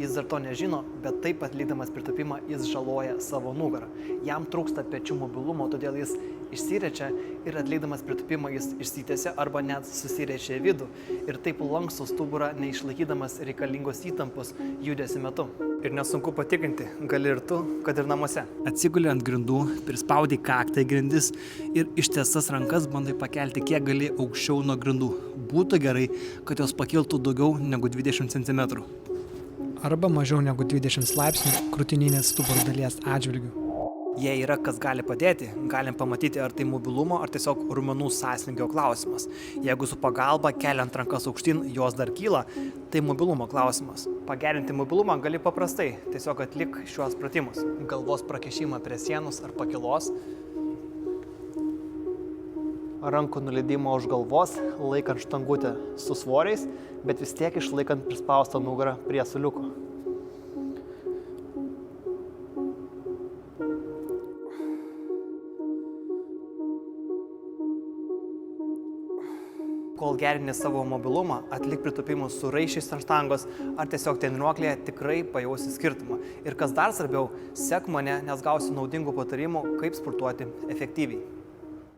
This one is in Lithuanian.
Jis dar to nežino, bet taip atlikdamas pritūpimą jis žaloja savo nugarą. Jam trūksta pečių mobilumo, todėl jis išsiriečia ir atlikdamas pritūpimą jis išsitiesia arba net susiriečia į vidų ir taip lanksto stuburą, neišlaikydamas reikalingos įtampos judesio metu. Ir nesunku patikrinti, gali ir tu, kad ir namuose. Atsiguli ant grindų, prispaudai kaktą į grindis ir ištiestas rankas bandai pakelti kiek gali aukščiau nuo grindų. Būtų gerai, kad jos pakiltų daugiau negu 20 cm. Arba mažiau negu 20 laipsnių krūtininės stuburo dalies atžvilgių. Jei yra kas gali padėti, galim pamatyti, ar tai mobilumo, ar tiesiog raumenų sąstingio klausimas. Jeigu su pagalba keliant rankas aukštyn jos dar kyla, tai mobilumo klausimas. Pagerinti mobilumą gali paprastai, tiesiog atlik šiuos pratimus. Galvos prakišimą prie sienos ar pakilos, rankų nuleidimą už galvos, laikant štangutę su svoriais, bet vis tiek išlaikant prispaustą nugarą prie suoliuko. Kol gerini savo mobilumą, atlik pritūpimus su raiščiais ant štangos ar tiesiog treniruoklėje, tikrai pajausi skirtumą. Ir kas dar svarbiau, sek mane, nes gausi naudingų patarimų, kaip sportuoti efektyviai.